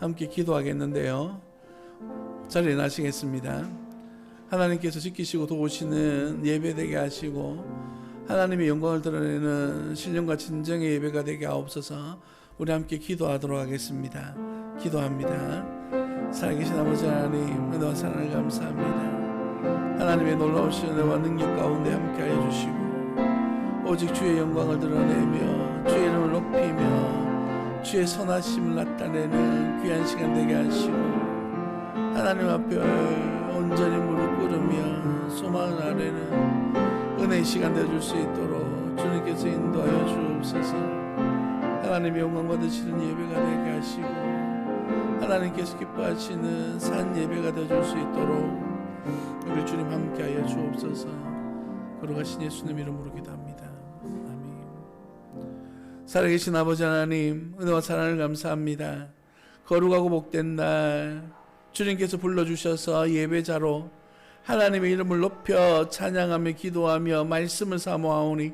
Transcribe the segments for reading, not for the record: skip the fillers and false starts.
함께 기도하겠는데요. 자리에 나시겠습니다. 하나님께서 지키시고 도우시는 예배 되게 하시고 하나님의 영광을 드러내는 신령과 진정의 예배가 되게 하옵소서. 우리 함께 기도하도록 하겠습니다. 기도합니다. 살아계신 아버지 하나님, 은혜와 사랑을 감사합니다. 하나님의 놀라우신 은혜와 능력 가운데 함께하여 주시고 오직 주의 영광을 드러내며 주의 이름을 높이며 주의 선하심을 나타내는 귀한 시간 되게 하시고 하나님 앞에 온전히 무릎 꿇으며 소망을 아뢰는 은혜의 시간 되어줄 수 있도록 주님께서 인도하여 주옵소서. 하나님의 영광 받으시는 예배가 되게 하시고 하나님께서 기뻐하시는 산 예배가 되어줄 수 있도록 우리 주님 함께하여 주옵소서. 걸어가신 예수님 이름으로 기도합니다. 아멘. 살아계신 아버지 하나님, 은혜와 사랑을 감사합니다. 거룩하고 복된 날 주님께서 불러주셔서 예배자로 하나님의 이름을 높여 찬양하며 기도하며 말씀을 사모하오니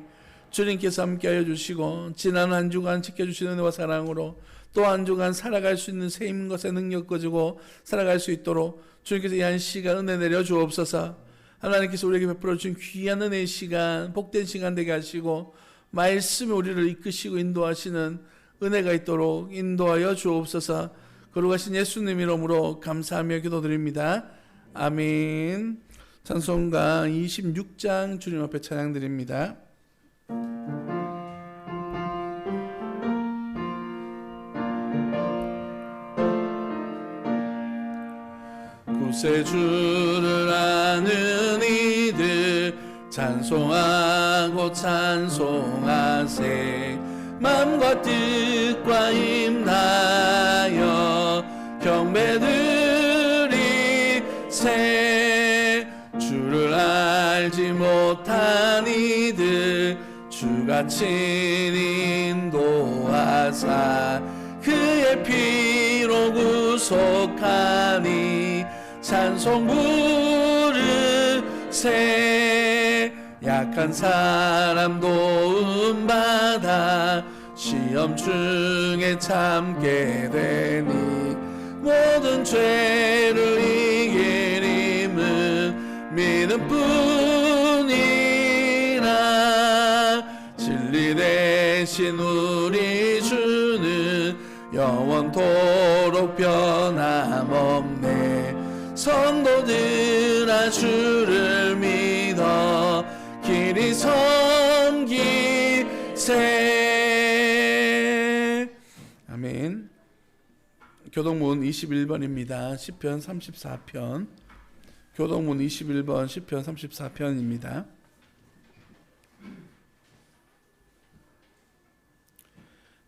주님께서 함께하여 주시고 지난 한 주간 지켜주시는 은혜와 사랑으로 또 한 주간 살아갈 수 있는 새 것의 능력 가지고 살아갈 수 있도록 주님께서 이 한 시간 은혜 내려 주옵소서. 하나님께서 우리에게 베풀어 주신 귀한 은혜의 시간, 복된 시간 되게 하시고 말씀이 우리를 이끄시고 인도하시는 은혜가 있도록 인도하여 주옵소서. 거룩하신 예수님 이름으로 감사하며 기도드립니다. 아멘. 찬송가 26장 주님 앞에 찬양드립니다. 구세주를 아는 이들 찬송하고 찬송하세. 마음과 뜻과 힘다하여 경배드리세. 주를 알지 못한 이들 주가 친히 인도하사 그의 피로 구속하니 찬송 부르세. 약한 사람 도움받아 시험 중에 참게 되니 모든 죄를 이길 힘을 믿음 뿐이라. 진리 대신 우리 주는 영원토록 변함없네. 성도들아 주를 믿어 길이 섬기세. 아멘. 교동문 21번입니다. 시편 34편. 교동문 21번 시편 34편입니다.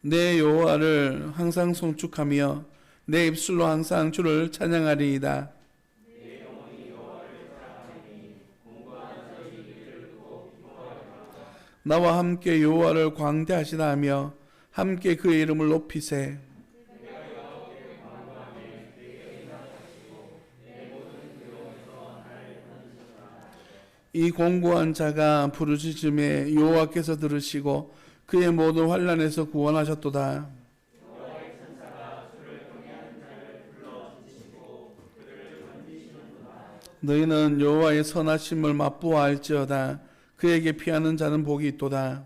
내 여호와를 항상 송축하며 내 입술로 항상 주를 찬양하리이다. 나와 함께 여호와를 광대하시다 하며 함께 그의 이름을 높이세. 이 공고한 자가 부르짖음에 여호와께서 들으시고 그의 모든 환난에서 구원하셨도다. 너희는 여호와의 선하심을 맛보아할지어다. 그에게 피하는 자는 복이 있도다.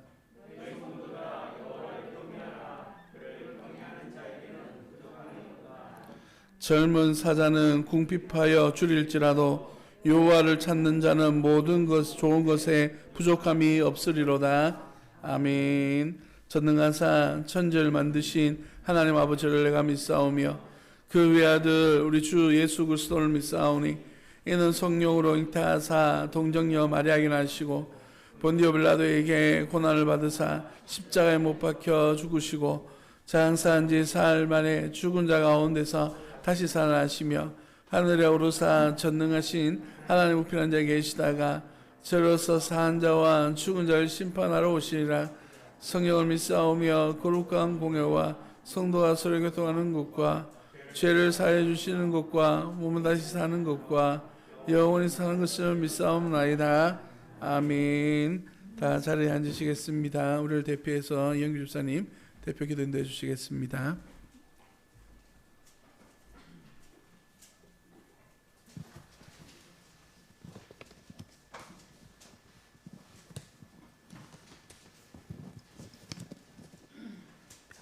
젊은 사자는 궁핍하여 줄일지라도 여호와를 찾는 자는 모든 것 좋은 것에 부족함이 없으리로다. 아멘. 전능하사 천지를 만드신 하나님 아버지를 내가 믿사오며 그 외아들 우리 주 예수 그리스도를 믿사오니 이는 성령으로 잉태하사 동정녀 마리아에게 나시고 본디오 빌라도에게 고난을 받으사 십자가에 못 박혀 죽으시고 장사한 지 사흘 만에 죽은 자 가운데서 다시 살아나시며 하늘에 오르사 전능하신 하나님 우편한 자에 계시다가 저로서 사한 자와 죽은 자를 심판하러 오시리라. 성령을 믿사오며 거룩한 공회와 성도가 서로 교통하는 것과 죄를 사해 주시는 것과 몸은 다시 사는 것과 영원히 사는 것을 믿사옵나이다. 아멘. 다 자리에 앉으시겠습니다. 우리를 대표해서 이영규 집사님 대표 기도 인도해 주시겠습니다.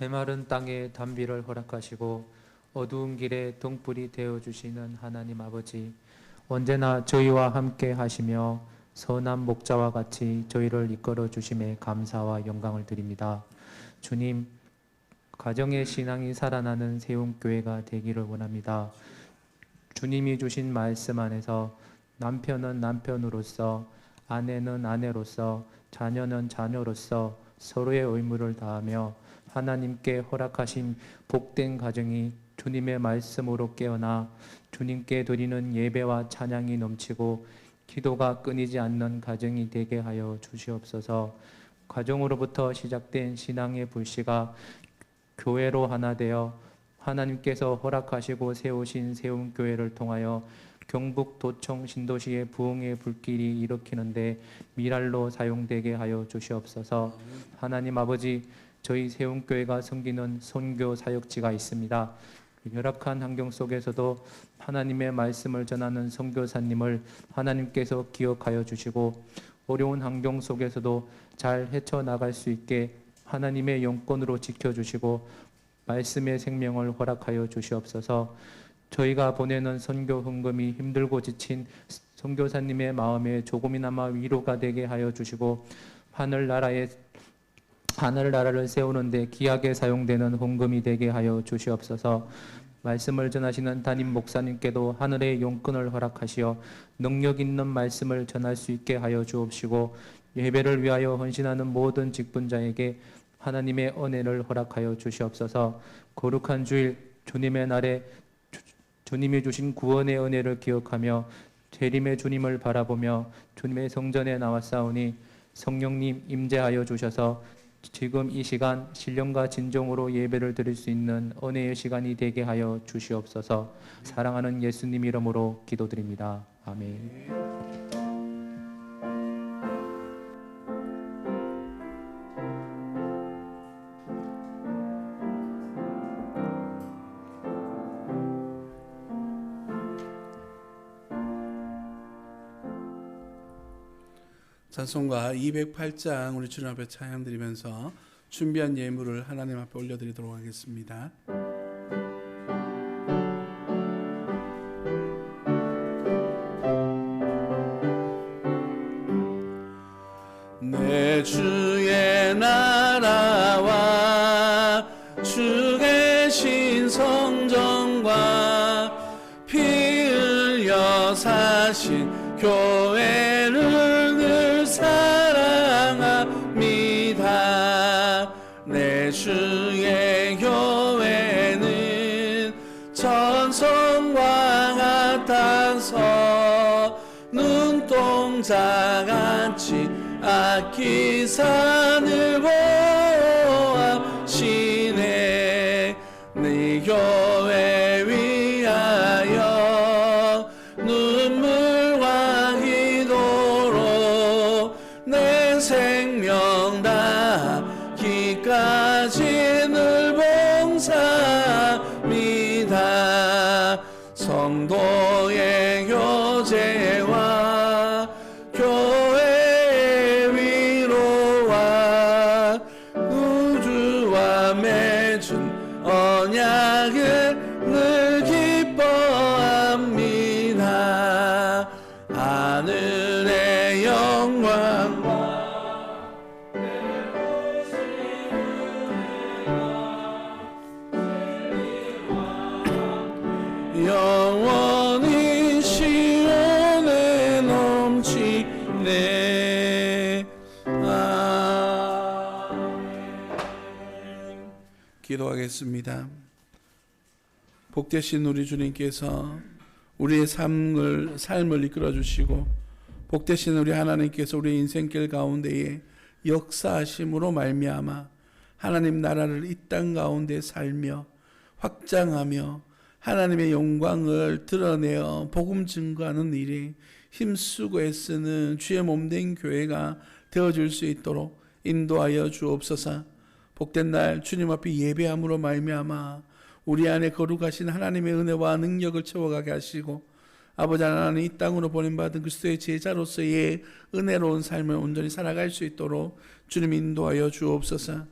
해마른 땅에 단비를 허락하시고 어두운 길에 등불이 되어주시는 하나님 아버지, 언제나 저희와 함께 하시며 선한 목자와 같이 저희를 이끌어 주심에 감사와 영광을 드립니다. 주님, 가정의 신앙이 살아나는 세움교회가 되기를 원합니다. 주님이 주신 말씀 안에서 남편은 남편으로서, 아내는 아내로서, 자녀는 자녀로서 서로의 의무를 다하며 하나님께 허락하신 복된 가정이 주님의 말씀으로 깨어나 주님께 드리는 예배와 찬양이 넘치고 기도가 끊이지 않는 가정이 되게 하여 주시옵소서. 가정으로부터 시작된 신앙의 불씨가 교회로 하나 되어 하나님께서 허락하시고 세우신 세움교회를 통하여 경북 도청 신도시의 부흥의 불길이 일으키는데 미랄로 사용되게 하여 주시옵소서. 하나님 아버지, 저희 세움교회가 섬기는 선교 사역지가 있습니다. 열악한 환경 속에서도 하나님의 말씀을 전하는 선교사님을 하나님께서 기억하여 주시고 어려운 환경 속에서도 잘 헤쳐나갈 수 있게 하나님의 영권으로 지켜주시고 말씀의 생명을 허락하여 주시옵소서. 저희가 보내는 선교 헌금이 힘들고 지친 선교사님의 마음에 조금이나마 위로가 되게 하여 주시고 하늘나라를 세우는데 귀하게 사용되는 헌금이 되게 하여 주시옵소서. 말씀을 전하시는 담임 목사님께도 하늘의 용건을 허락하시어 능력 있는 말씀을 전할 수 있게 하여 주옵시고 예배를 위하여 헌신하는 모든 직분자에게 하나님의 은혜를 허락하여 주시옵소서. 거룩한 주일 주님의 날에 주님이 주신 구원의 은혜를 기억하며 재림의 주님을 바라보며 주님의 성전에 나왔사오니 성령님 임재하여 주셔서 지금 이 시간 신령과 진정으로 예배를 드릴 수 있는 은혜의 시간이 되게 하여 주시옵소서. 사랑하는 예수님 이름으로 기도드립니다. 아멘. 찬송가 208장 우리 주님 앞에 찬양드리면서 준비한 예물을 하나님 앞에 올려드리도록 하겠습니다. 내 주의 나라와 주 계신 성전과 피 흘려 사신 교회를 사랑합니다. 내 주의 교회는 천성과 같아서 눈동자같이 아끼사 늘 보호하시네. 네 교회 위하여 눈물과 기도로 내 생명 다하기까지 늘 봉사합니다. 성도의 교제와 교회의 위로와 우주와 맺은 언약을 늘 기뻐합니다. 하늘의 영광과 영원히 시온에 넘치네. 아멘. 기도하겠습니다. 복되신 우리 주님께서 우리의 삶을 이끌어 주시고 복되신 우리 하나님께서 우리 인생길 가운데에 역사하심으로 말미암아 하나님 나라를 이 땅 가운데 살며 확장하며 하나님의 영광을 드러내어 복음 증거하는 일에 힘쓰고 애쓰는 주의 몸된 교회가 되어줄 수 있도록 인도하여 주옵소서. 복된 날 주님 앞에 예배함으로 말미암아 우리 안에 거룩하신 하나님의 은혜와 능력을 채워가게 하시고 아버지 하나님 이 땅으로 보냄받은 그리스도의 제자로서의 은혜로운 삶을 온전히 살아갈 수 있도록 주님 인도하여 주옵소서.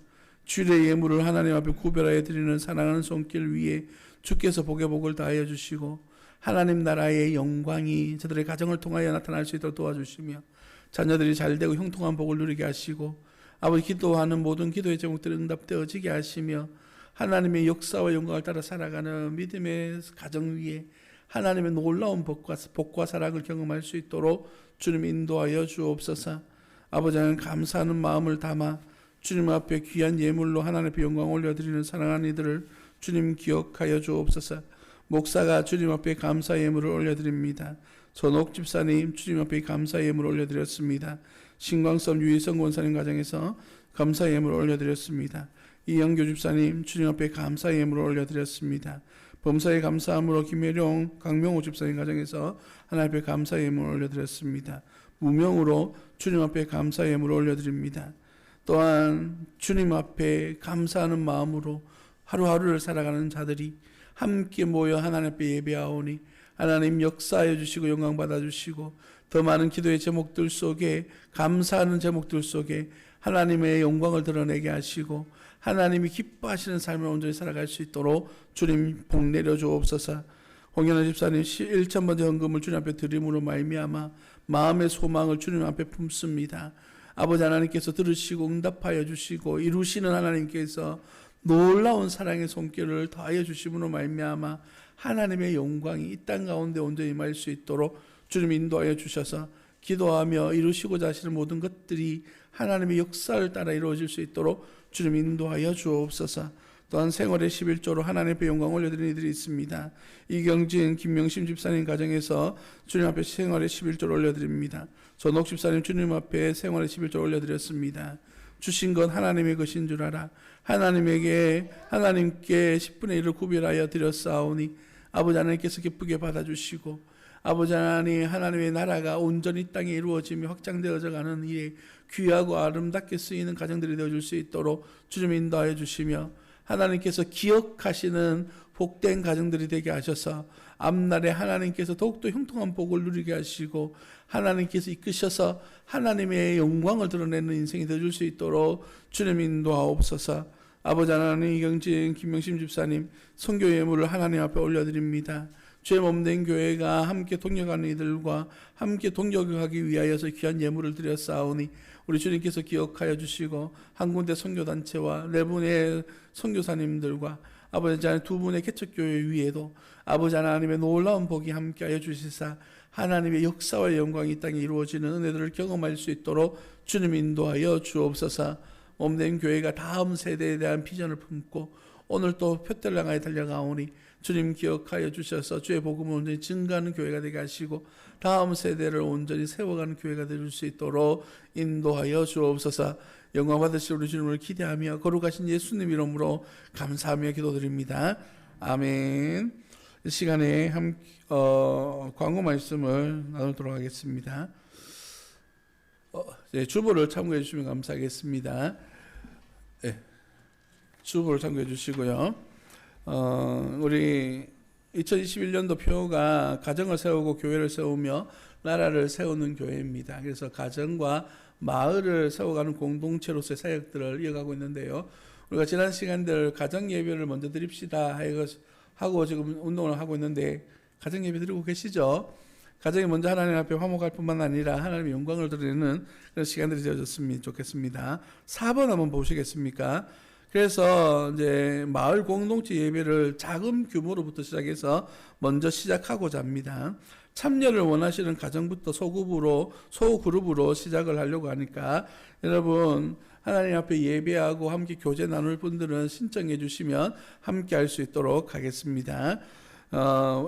주일의 예물을 하나님 앞에 구별하여 드리는 사랑하는 손길 위에 주께서 복의 복을 다하여 주시고 하나님 나라의 영광이 저들의 가정을 통하여 나타날 수 있도록 도와주시며 자녀들이 잘되고 형통한 복을 누리게 하시고 아버지 기도하는 모든 기도의 제목들이 응답되어지게 하시며 하나님의 역사와 영광을 따라 살아가는 믿음의 가정 위에 하나님의 놀라운 복과 사랑을 경험할 수 있도록 주님 인도하여 주옵소서. 아버지 하나님 감사하는 마음을 담아 주님 앞에 귀한 예물로 하나님 앞에 영광 올려드리는 사랑하는 이들을 주님 기억하여 주옵소서. 목사가 주님 앞에 감사 예물을 올려드립니다. 전옥 집사님 주님 앞에 감사 예물을 올려드렸습니다. 신광섬 유희성 권사님 가정에서 감사 예물을 올려드렸습니다. 이영교 집사님 주님 앞에 감사 예물을 올려드렸습니다. 범사에 감사함으로 김혜룡 강명호 집사님 가정에서 하나님 앞에 감사 예물을 올려드렸습니다. 무명으로 주님 앞에 감사 예물을 올려드립니다. 또한 주님 앞에 감사하는 마음으로 하루하루를 살아가는 자들이 함께 모여 하나님 앞에 예배하오니 하나님 역사하여 주시고 영광 받아주시고 더 많은 기도의 제목들 속에 감사하는 제목들 속에 하나님의 영광을 드러내게 하시고 하나님이 기뻐하시는 삶을 온전히 살아갈 수 있도록 주님 복 내려 주옵소서. 홍연아 집사님 1,000번째 헌금을 주님 앞에 드림으로 말미암아 마음의 소망을 주님 앞에 품습니다. 아버지 하나님께서 들으시고 응답하여 주시고 이루시는 하나님께서 놀라운 사랑의 손길을 더하여 주심으로 말미암아 하나님의 영광이 이 땅 가운데 온전히 임할 수 있도록 주님 인도하여 주셔서 기도하며 이루시고자 하시는 모든 것들이 하나님의 역사를 따라 이루어질 수 있도록 주님 인도하여 주옵소서. 또한 생활의 11조로 하나님 앞에 영광 올려드리는 이들이 있습니다. 이경진, 김명심 집사님 가정에서 주님 앞에 생활의 11조를 올려드립니다. 전옥 집사님 주님 앞에 생활의 11조를 올려드렸습니다. 주신 건 하나님의 것인 줄 알아 하나님께 10분의 1을 구별하여 드렸사오니 아버지 하나님께서 기쁘게 받아주시고 아버지 하나님 하나님의 나라가 온전히 땅에 이루어지며 확장되어져 가는 이에 귀하고 아름답게 쓰이는 가정들이 되어줄 수 있도록 주님 인도하여 주시며 하나님께서 기억하시는 복된 가정들이 되게 하셔서 앞날에 하나님께서 더욱더 형통한 복을 누리게 하시고 하나님께서 이끄셔서 하나님의 영광을 드러내는 인생이 되어줄 수 있도록 주님 인도하옵소서. 아버지 하나님 이경진 김명심 집사님 선교 예물을 하나님 앞에 올려드립니다. 죄 몸된 교회가 함께 동역하는 이들과 함께 동역하기 위하여서 귀한 예물을 드렸사오니 우리 주님께서 기억하여 주시고 한 군데 선교단체와 네 분의 선교사님들과 아버지 하나님 두 분의 개척교회 위에도 아버지 하나님의 놀라운 복이 함께하여 주시사 하나님의 역사와 영광이 이 땅에 이루어지는 은혜들을 경험할 수 있도록 주님 인도하여 주옵소서. 몸된 교회가 다음 세대에 대한 비전을 품고 오늘 또 표대를 향하여 달려가오니 주님 기억하여 주셔서 주의 복음을 온전히 증가하는 교회가 되게 하시고 다음 세대를 온전히 세워가는 교회가 될 수 있도록 인도하여 주옵소서. 영광 받으실 우리 주님을 기대하며 거룩하신 예수님 이름으로 감사하며 기도드립니다. 아멘. 이 시간에 광고 말씀을 나누도록 하겠습니다. 주보를 참고해 주시면 감사하겠습니다. 네, 주보를 참고해 주시고요. 우리 2021년도 표가 가정을 세우고 교회를 세우며 나라를 세우는 교회입니다. 그래서 가정과 마을을 세워가는 공동체로서의 사역들을 이어가고 있는데요. 우리가 지난 시간들 가정 예배를 먼저 드립시다 하고 지금 운동을 하고 있는데 가정 예배 드리고 계시죠? 가정이 먼저 하나님 앞에 화목할 뿐만 아니라 하나님의 영광을 드리는 그런 시간들이 되어졌으면 좋겠습니다. 4번 한번 보시겠습니까? 그래서 이제 마을 공동체 예배를 작은 규모로부터 시작해서 먼저 시작하고자 합니다. 참여를 원하시는 가정부터 소그룹으로 시작을 하려고 하니까 여러분 하나님 앞에 예배하고 함께 교제 나눌 분들은 신청해 주시면 함께 할 수 있도록 하겠습니다.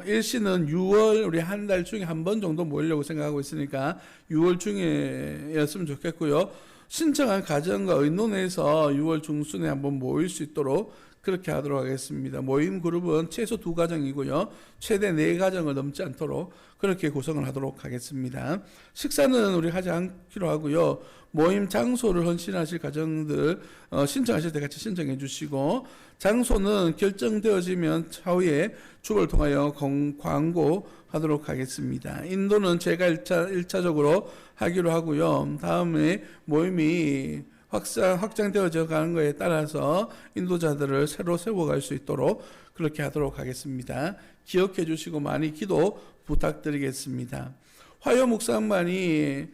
일시는 6월 우리 한 달 중에 한 번 정도 모이려고 생각하고 있으니까 6월 중에였으면 좋겠고요. 신청한 가정과 의논해서 6월 중순에 한번 모일 수 있도록 그렇게 하도록 하겠습니다. 모임 그룹은 최소 2가정이고요. 최대 4가정을 넘지 않도록 그렇게 구성을 하도록 하겠습니다. 식사는 우리 하지 않기로 하고요. 모임 장소를 헌신하실 가정들 신청하실 때 같이 신청해 주시고 장소는 결정되어지면 차후에 주보를 통하여 광고하도록 하겠습니다. 인도는 제가 1차적으로 하기로 하고요. 다음에 모임이 확장되어져 가는 것에 따라서 인도자들을 새로 세워갈 수 있도록 그렇게 하도록 하겠습니다. 기억해 주시고 많이 기도 부탁드리겠습니다. 화요 묵상반이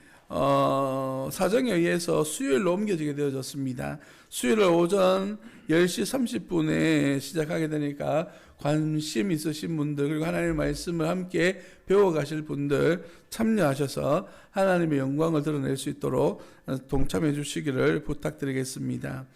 사정에 의해서 수요일로 옮겨지게 되어졌습니다. 수요일 오전 10시 30분에 시작하게 되니까 관심 있으신 분들 그리고 하나님의 말씀을 함께 배워가실 분들 참여하셔서 하나님의 영광을 드러낼 수 있도록 동참해 주시기를 부탁드리겠습니다.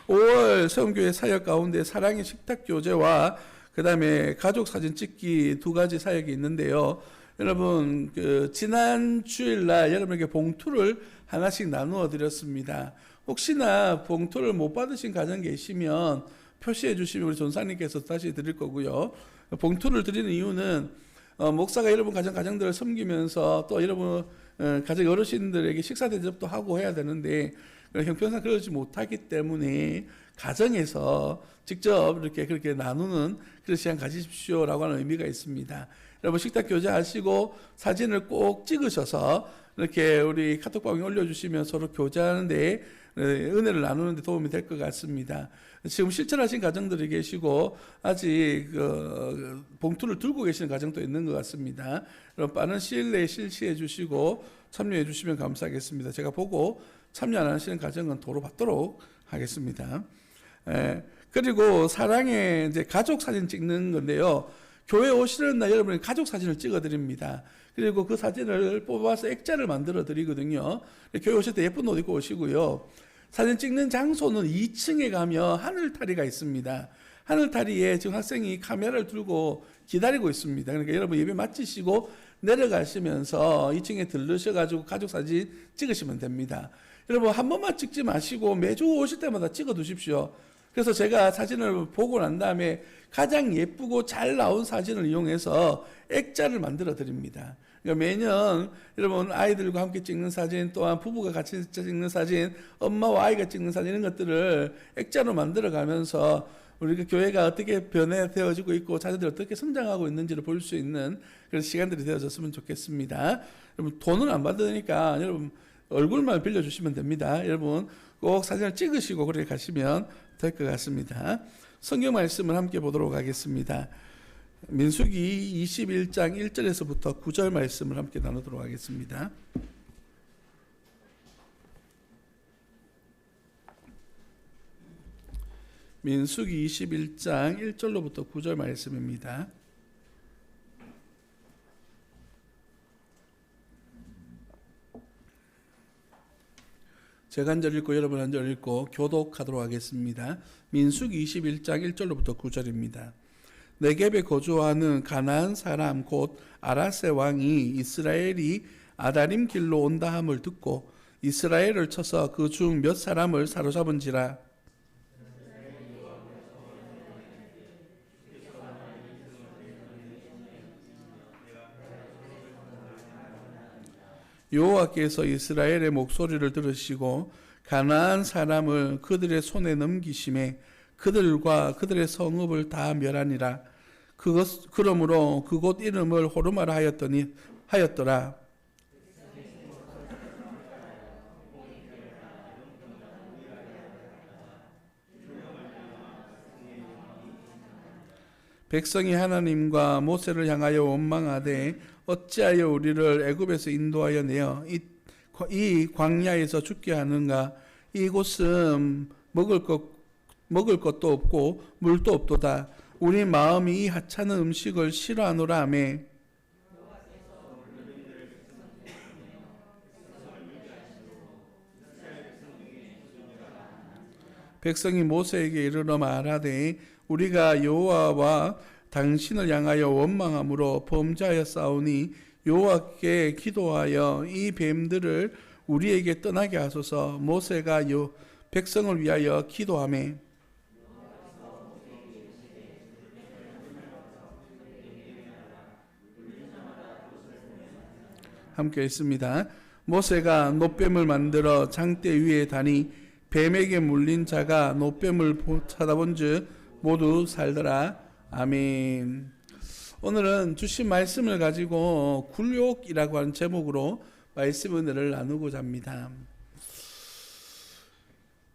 5월 세움교회 사역 가운데 사랑의 식탁 교제와 그 다음에 가족 사진 찍기 두 가지 사역이 있는데요. 여러분 지난 주일날 여러분에게 봉투를 하나씩 나누어 드렸습니다. 혹시나 봉투를 못 받으신 가정 계시면 표시해 주시면 우리 전사님께서 다시 드릴 거고요. 봉투를 드리는 이유는 목사가 여러분 가정들을 섬기면서 또 여러분 가정 어르신들에게 식사 대접도 하고 해야 되는데 형편상 그러지 못하기 때문에 가정에서 직접 이렇게 그렇게 나누는 그런 시간 가지십시오라고 하는 의미가 있습니다. 여러분 식탁 교제하시고 사진을 꼭 찍으셔서 이렇게 우리 카톡방에 올려주시면 서로 교제하는데 은혜를 나누는 데 도움이 될 것 같습니다. 지금 실천하신 가정들이 계시고 아직 봉투를 들고 계시는 가정도 있는 것 같습니다. 여러분 빠른 시일 내에 실시해 주시고 참여해 주시면 감사하겠습니다. 제가 보고 참여 안 하시는 가정은 도로 받도록 하겠습니다. 그리고 사랑의 이제 가족 사진 찍는 건데요. 교회 오시는 날 여러분이 가족 사진을 찍어 드립니다. 그리고 그 사진을 뽑아서 액자를 만들어 드리거든요. 교회 오실 때 예쁜 옷 입고 오시고요. 사진 찍는 장소는 2층에 가면 하늘타리가 있습니다. 하늘타리에 지금 학생이 카메라를 들고 기다리고 있습니다. 그러니까 여러분 예배 마치시고 내려가시면서 2층에 들르셔가지고 가족 사진 찍으시면 됩니다. 여러분 한 번만 찍지 마시고 매주 오실 때마다 찍어 두십시오. 그래서 제가 사진을 보고 난 다음에 가장 예쁘고 잘 나온 사진을 이용해서 액자를 만들어 드립니다. 그러니까 매년 여러분 아이들과 함께 찍는 사진 또한 부부가 같이 찍는 사진 엄마와 아이가 찍는 사진 이런 것들을 액자로 만들어 가면서 우리 교회가 어떻게 변해되어지고 있고 자녀들이 어떻게 성장하고 있는지를 볼 수 있는 그런 시간들이 되어졌으면 좋겠습니다. 여러분 돈은 안 받으니까 여러분 얼굴만 빌려주시면 됩니다. 여러분 꼭 사진을 찍으시고 그렇게 가시면 될 것 같습니다. 성경 말씀을 함께 보도록 하겠습니다. 민수기 21장 1절에서부터 9절 말씀을 함께 나누도록 하겠습니다. 민수기 21장 1절로부터 9절 말씀입니다. 제가 한 절 읽고 여러분 한 절 읽고 교독하도록 하겠습니다. 민수기 21장 1절로부터 9절입니다. 네겝에 거주하는 가나안 사람 곧 아라세 왕이 이스라엘이 아다림 길로 온다 함을 듣고 이스라엘을 쳐서 그 중 몇 사람을 사로잡은지라. 여호와께서 이스라엘의 목소리를 들으시고 가나안 사람을 그들의 손에 넘기심에 그들과 그들의 성읍을 다 멸하니라. 그러므로 그곳 이름을 호르마라 하였더라. 백성이 하나님과 모세를 향하여 원망하되 어찌하여 우리를 애굽에서 인도하여 내어 이 광야에서 죽게 하는가. 이곳은 먹을 것도 없고 물도 없도다. 우리 마음이 이 하찮은 음식을 싫어하노라 하며 백성이 모세에게 이르러 말하되 우리가 여호와와 당신을 향하여 원망함으로 범죄하여 싸우니 여호와께 기도하여 이 뱀들을 우리에게 떠나게 하소서. 모세가 백성을 위하여 기도하매 함께 있습니다. 모세가 놋뱀을 만들어 장대 위에 다니 뱀에게 물린 자가 놋뱀을 찾아본즉 모두 살더라. 아멘. 오늘은 주신 말씀을 가지고 굴욕이라고 하는 제목으로 말씀 은혜를 나누고자 합니다.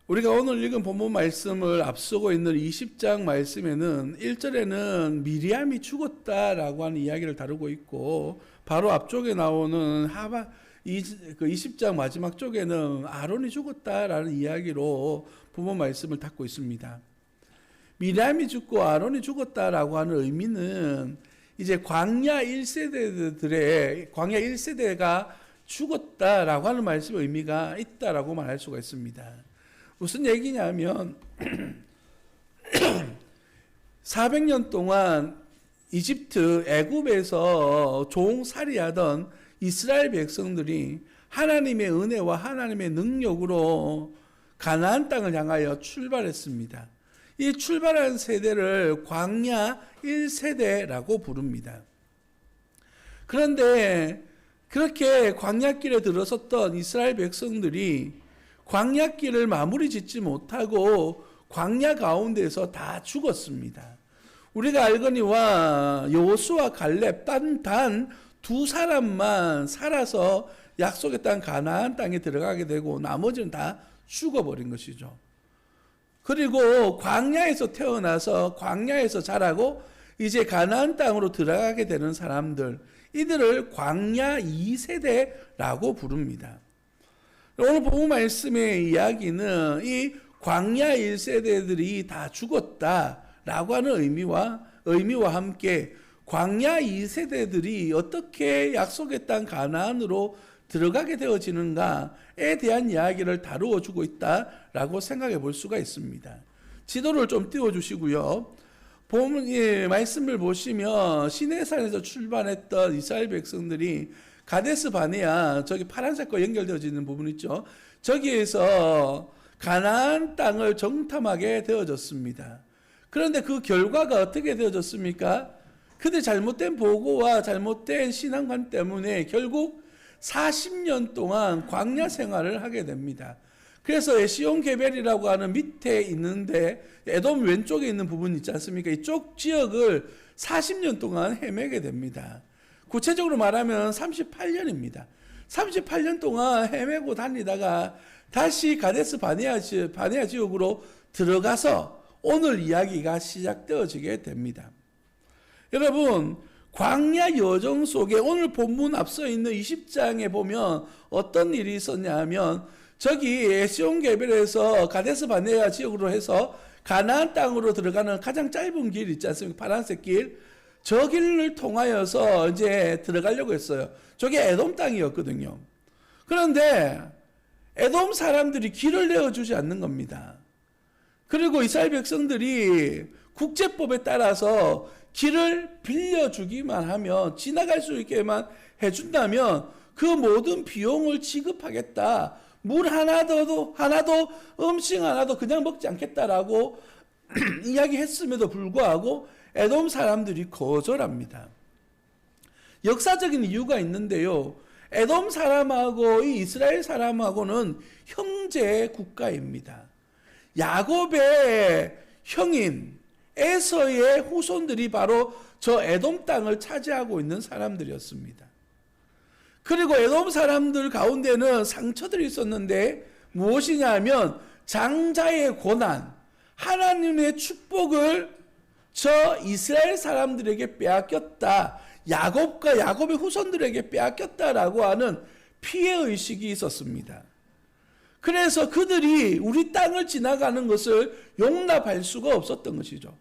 우리가 오늘 읽은 본문 말씀을 앞서고 있는 20장 말씀에는 1절에는 미리암이 죽었다라고 하는 이야기를 다루고 있고, 바로 앞쪽에 나오는 그 20장 마지막 쪽에는 아론이 죽었다라는 이야기로 본문 말씀을 닫고 있습니다. 미리암이 죽고 아론이 죽었다라고 하는 의미는 이제 광야 1세대가 죽었다라고 하는 말씀의 의미가 있다라고 말할 수가 있습니다. 무슨 얘기냐면 400년 동안 이집트 애굽에서 종살이하던 이스라엘 백성들이 하나님의 은혜와 하나님의 능력으로 가나안 땅을 향하여 출발했습니다. 이 출발한 세대를 광야 1세대라고 부릅니다. 그런데 그렇게 광야길에 들어섰던 이스라엘 백성들이 광야길을 마무리 짓지 못하고 광야 가운데서 다 죽었습니다. 우리가 알거니와 여호수아 갈렙 단 두 사람만 살아서 약속의 땅 가나안 땅에 들어가게 되고 나머지는 다 죽어버린 것이죠. 그리고 광야에서 태어나서 광야에서 자라고 이제 가나안 땅으로 들어가게 되는 사람들, 이들을 광야 2세대라고 부릅니다. 오늘 본문 말씀의 이야기는 이 광야 1세대들이 다 죽었다라고 하는 의미와 함께 광야 2세대들이 어떻게 약속의 땅 가나안으로 들어가게 되어지는가에 대한 이야기를 다루어 주고 있다라고 생각해 볼 수가 있습니다. 지도를 좀 띄워 주시고요. 말씀을 보시면 시내산에서 출발했던 이스라엘 백성들이 가데스 바네아, 저기 파란색과 연결되어지는 부분 있죠. 저기에서 가나안 땅을 정탐하게 되어졌습니다. 그런데 그 결과가 어떻게 되어졌습니까? 그들 잘못된 보고와 잘못된 신앙관 때문에 결국 40년 동안 광야 생활을 하게 됩니다. 그래서 에시온 게벨이라고 하는 밑에 있는데 에돔 왼쪽에 있는 부분 있지 않습니까? 이쪽 지역을 40년 동안 헤매게 됩니다. 구체적으로 말하면 38년입니다. 38년 동안 헤매고 다니다가 다시 가데스 바네아 지역으로 들어가서 오늘 이야기가 시작되어지게 됩니다. 여러분, 광야 여정 속에 오늘 본문 앞서 있는 20장에 보면 어떤 일이 있었냐 하면 저기 에시온 게벨에서 가데스 바네아 지역으로 해서 가나안 땅으로 들어가는 가장 짧은 길 있지 않습니까? 파란색 길. 저 길을 통하여서 이제 들어가려고 했어요. 저게 에돔 땅이었거든요. 그런데 에돔 사람들이 길을 내어주지 않는 겁니다. 그리고 이스라엘 백성들이 국제법에 따라서 길을 빌려주기만 하면, 지나갈 수 있게만 해준다면 그 모든 비용을 지급하겠다. 물 하나도 음식 하나도 그냥 먹지 않겠다라고 이야기했음에도 불구하고 에돔 사람들이 거절합니다. 역사적인 이유가 있는데요. 에돔 사람하고 이 이스라엘 사람하고는 형제 국가입니다. 야곱의 형인 에서의 후손들이 바로 저 에돔 땅을 차지하고 있는 사람들이었습니다. 그리고 에돔 사람들 가운데는 상처들이 있었는데 무엇이냐 하면 장자의 고난, 하나님의 축복을 저 이스라엘 사람들에게 빼앗겼다. 야곱과 야곱의 후손들에게 빼앗겼다라고 하는 피해의식이 있었습니다. 그래서 그들이 우리 땅을 지나가는 것을 용납할 수가 없었던 것이죠.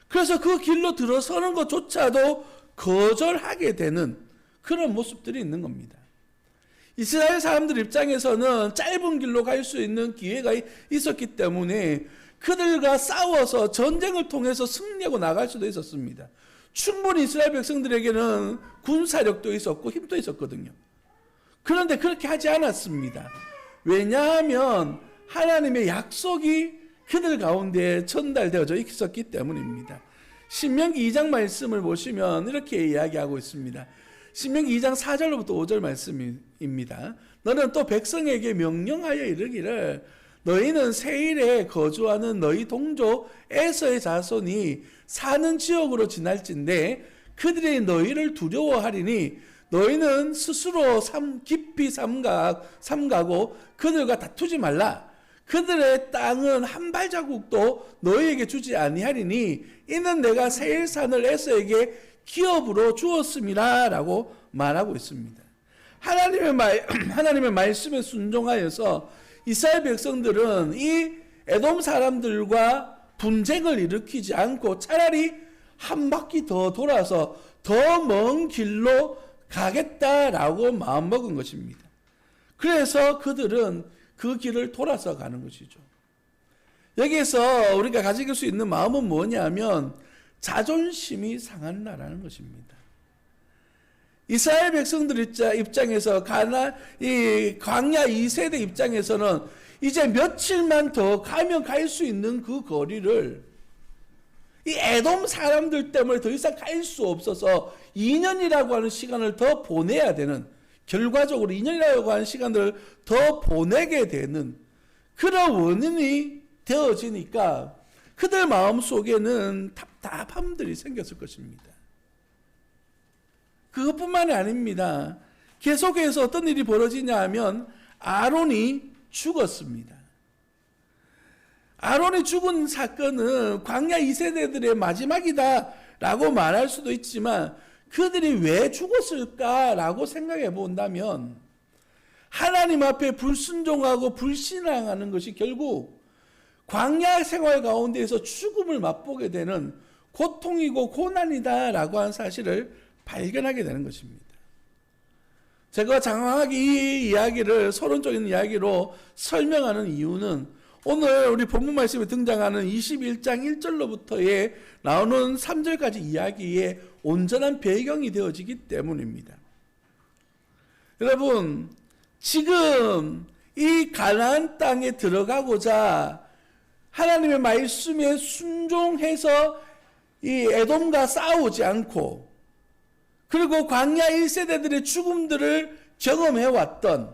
그래서 그 길로 들어서는 것조차도 거절하게 되는 그런 모습들이 있는 겁니다. 이스라엘 사람들 입장에서는 짧은 길로 갈 수 있는 기회가 있었기 때문에 그들과 싸워서 전쟁을 통해서 승리하고 나갈 수도 있었습니다. 충분히 이스라엘 백성들에게는 군사력도 있었고 힘도 있었거든요. 그런데 그렇게 하지 않았습니다. 왜냐하면 하나님의 약속이 그들 가운데 전달되어져 있었기 때문입니다. 신명기 2장 말씀을 보시면 이렇게 이야기하고 있습니다. 신명기 2장 4절로부터 5절 말씀입니다. 너는 또 백성에게 명령하여 이르기를 너희는 세일에 거주하는 너희 동족 에서의 자손이 사는 지역으로 지날진대 그들이 너희를 두려워하리니 너희는 스스로 깊이 삼가고 그들과 다투지 말라. 그들의 땅은 한 발자국도 너희에게 주지 아니하리니 이는 내가 세일산을 에서에게 기업으로 주었음이라 라고 말하고 있습니다. 하나님의 말씀에 순종하여서 이스라엘 백성들은 이 에돔 사람들과 분쟁을 일으키지 않고 차라리 한 바퀴 더 돌아서 더 먼 길로 가겠다라고 마음먹은 것입니다. 그래서 그들은 그 길을 돌아서 가는 것이죠. 여기에서 우리가 가질 수 있는 마음은 뭐냐면 자존심이 상한다라는 것입니다. 이스라엘 백성들 입장에서 이 광야 2세대 입장에서는 이제 며칠만 더 가면 갈 수 있는 그 거리를 이 에돔 사람들 때문에 더 이상 갈 수 없어서 2년이라고 하는 시간을 더 보내야 되는, 결과적으로 2년이라고 하는 시간을 더 보내게 되는 그런 원인이 되어지니까 그들 마음속에는 답답함들이 생겼을 것입니다. 그것뿐만이 아닙니다. 계속해서 어떤 일이 벌어지냐 하면 아론이 죽었습니다. 아론이 죽은 사건은 광야 2세대들의 마지막이다라고 말할 수도 있지만 그들이 왜 죽었을까라고 생각해 본다면 하나님 앞에 불순종하고 불신앙하는 것이 결국 광야 생활 가운데에서 죽음을 맛보게 되는 고통이고 고난이다라고 하는 사실을 발견하게 되는 것입니다. 제가 장황하게 이 이야기를 서론적인 이야기로 설명하는 이유는 오늘 우리 본문 말씀에 등장하는 21장 1절로부터의 나오는 3절까지 이야기의 온전한 배경이 되어지기 때문입니다. 여러분, 지금 이 가나안 땅에 들어가고자 하나님의 말씀에 순종해서 이 에돔과 싸우지 않고 그리고 광야 1세대들의 죽음들을 경험해왔던